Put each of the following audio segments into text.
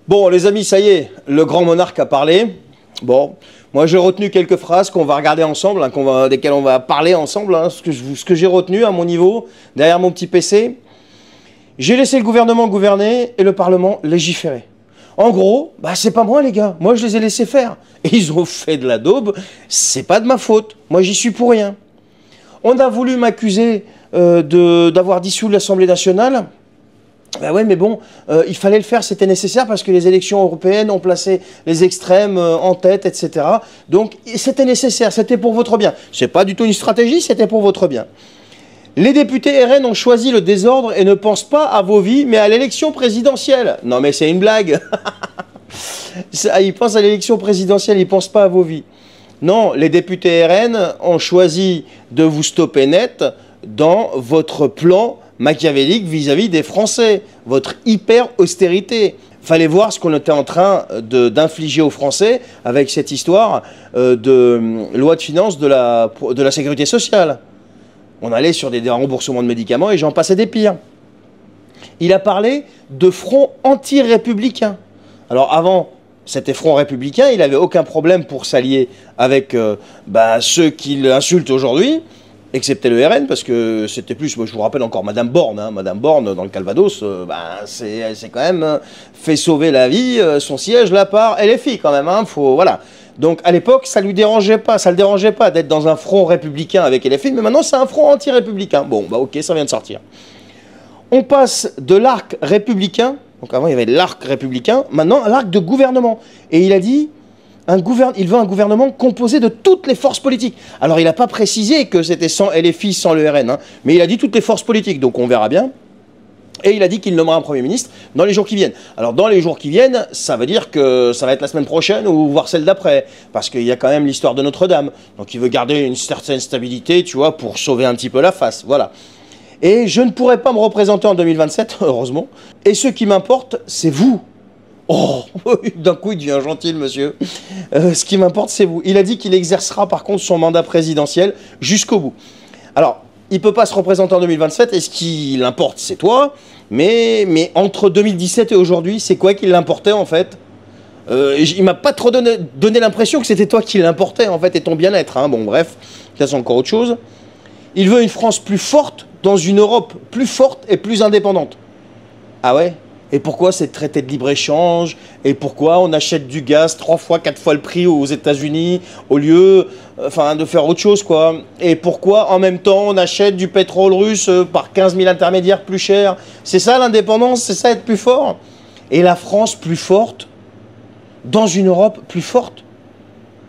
Bon, les amis, ça y est, le grand monarque a parlé. Bon, moi j'ai retenu quelques phrases qu'on va regarder ensemble, hein, desquelles on va parler ensemble, hein, ce que j'ai retenu à mon niveau, derrière mon petit PC. J'ai laissé le gouvernement gouverner et le Parlement légiférer. En gros, bah c'est pas moi les gars, moi je les ai laissés faire. Et ils ont fait de la daube, c'est pas de ma faute, moi j'y suis pour rien. On a voulu m'accuser d'avoir dissous l'Assemblée nationale. Ben ouais, mais bon, il fallait le faire, c'était nécessaire parce que les élections européennes ont placé les extrêmes en tête, etc. Donc c'était nécessaire, c'était pour votre bien. C'est pas du tout une stratégie, c'était pour votre bien. Les députés RN ont choisi le désordre et ne pensent pas à vos vies, mais à l'élection présidentielle. Non mais c'est une blague. Ils pensent à l'élection présidentielle, ils ne pensent pas à vos vies. Non, les députés RN ont choisi de vous stopper net dans votre plan machiavélique vis-à-vis des Français, votre hyper-austérité. Fallait voir ce qu'on était en train d'infliger aux Français avec cette histoire de loi de finances de la sécurité sociale. On allait sur des remboursements de médicaments et j'en passais des pires. Il a parlé de front anti-républicain. Alors avant, c'était front républicain, il n'avait aucun problème pour s'allier avec ceux qui l'insultent aujourd'hui, excepté le RN, parce que c'était plus, moi je vous rappelle encore Madame Borne, hein, Madame Borne dans le Calvados, c'est quand même fait sauver la vie, son siège là par LFI quand même, hein, voilà. Donc à l'époque, ça lui dérangeait pas, ça le dérangeait pas d'être dans un front républicain avec LFI, mais maintenant c'est un front anti-républicain. Bon, bah ok, ça vient de sortir. On passe de l'arc républicain, donc avant il y avait l'arc républicain, maintenant l'arc de gouvernement. Et il a dit, il veut un gouvernement composé de toutes les forces politiques. Alors il n'a pas précisé que c'était sans LFI, sans le RN, hein, mais il a dit toutes les forces politiques, donc on verra bien. Et il a dit qu'il nommera un Premier ministre dans les jours qui viennent. Alors dans les jours qui viennent, ça veut dire que ça va être la semaine prochaine ou voire celle d'après. Parce qu'il y a quand même l'histoire de Notre-Dame. Donc il veut garder une certaine stabilité, tu vois, pour sauver un petit peu la face. Voilà. Et je ne pourrai pas me représenter en 2027, heureusement. Et ce qui m'importe, c'est vous. Oh, d'un coup il devient gentil le monsieur. Ce qui m'importe, c'est vous. Il a dit qu'il exercera par contre son mandat présidentiel jusqu'au bout. Alors, il ne peut pas se représenter en 2027 et ce qui l'importe, c'est toi. Mais entre 2017 et aujourd'hui, c'est quoi qui l'importait en fait? Il m'a pas trop donné l'impression que c'était toi qui l'importait en fait et ton bien-être. Hein. Bon bref, ça c'est encore autre chose. Il veut une France plus forte dans une Europe plus forte et plus indépendante. Ah ouais? Et pourquoi c'est traité de libre-échange? Et pourquoi on achète du gaz 3 fois, 4 fois le prix aux États-Unis au lieu de faire autre chose quoi? Et pourquoi en même temps on achète du pétrole russe par 15 000 intermédiaires plus cher? C'est ça l'indépendance? C'est ça être plus fort? Et la France plus forte dans une Europe plus forte?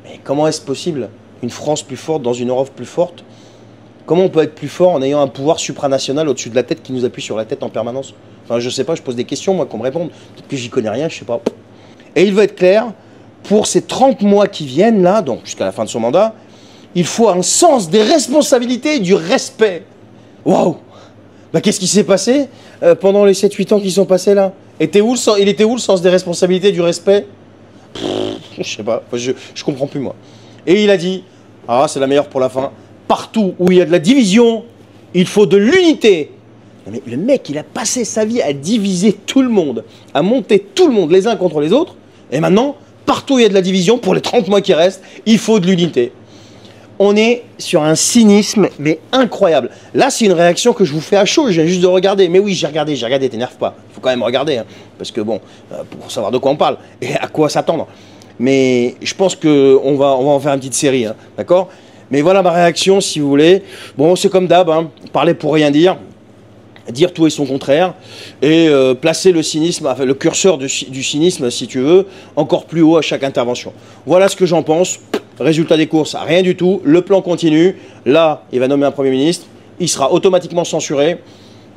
Mais comment est-ce possible? Une France plus forte dans une Europe plus forte? Comment on peut être plus fort en ayant un pouvoir supranational au-dessus de la tête qui nous appuie sur la tête en permanence? Enfin, je sais pas, je pose des questions, moi, qu'on me réponde. Peut-être que j'y connais rien, je sais pas. Et il veut être clair, pour ces 30 mois qui viennent, là, donc jusqu'à la fin de son mandat, il faut un sens des responsabilités et du respect. Waouh! Bah, qu'est-ce qui s'est passé pendant les 7-8 ans qui sont passés, là? Il était où le sens des responsabilités et du respect? Je sais pas, je comprends plus, moi. Et il a dit, ah, c'est la meilleure pour la fin, partout où il y a de la division, il faut de l'unité. Mais le mec, il a passé sa vie à diviser tout le monde, à monter tout le monde les uns contre les autres. Et maintenant, partout où il y a de la division, pour les 30 mois qui restent, il faut de l'unité. On est sur un cynisme, mais incroyable. Là, c'est une réaction que je vous fais à chaud, je viens juste de regarder. Mais oui, j'ai regardé, t'énerve pas. Il faut quand même regarder, hein, parce que bon, pour savoir de quoi on parle et à quoi s'attendre. Mais je pense qu'on va en faire une petite série, hein, d'accord? Mais voilà ma réaction, si vous voulez. Bon, c'est comme d'hab, hein, parler pour rien dire tout et son contraire, et placer le cynisme, enfin, le curseur du cynisme, si tu veux, encore plus haut à chaque intervention. Voilà ce que j'en pense. Résultat des courses, rien du tout. Le plan continue. Là, il va nommer un Premier ministre. Il sera automatiquement censuré.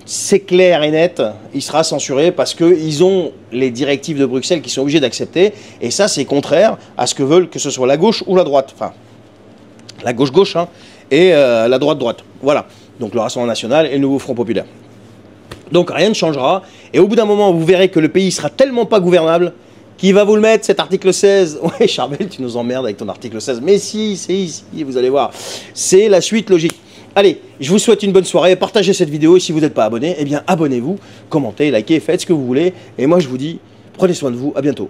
C'est clair et net, il sera censuré parce qu'ils ont les directives de Bruxelles qui sont obligés d'accepter. Et ça, c'est contraire à ce que veulent que ce soit la gauche ou la droite. Enfin, la gauche-gauche, hein, et la droite-droite. Voilà. Donc le Rassemblement national et le nouveau Front populaire. Donc rien ne changera. Et au bout d'un moment, vous verrez que le pays sera tellement pas gouvernable qu'il va vous le mettre, cet article 16. Ouais, Charbel, tu nous emmerdes avec ton article 16. Mais si, c'est ici, vous allez voir. C'est la suite logique. Allez, je vous souhaite une bonne soirée. Partagez cette vidéo et si vous n'êtes pas abonné, eh bien abonnez-vous, commentez, likez, faites ce que vous voulez. Et moi, je vous dis Prenez soin de vous, à bientôt.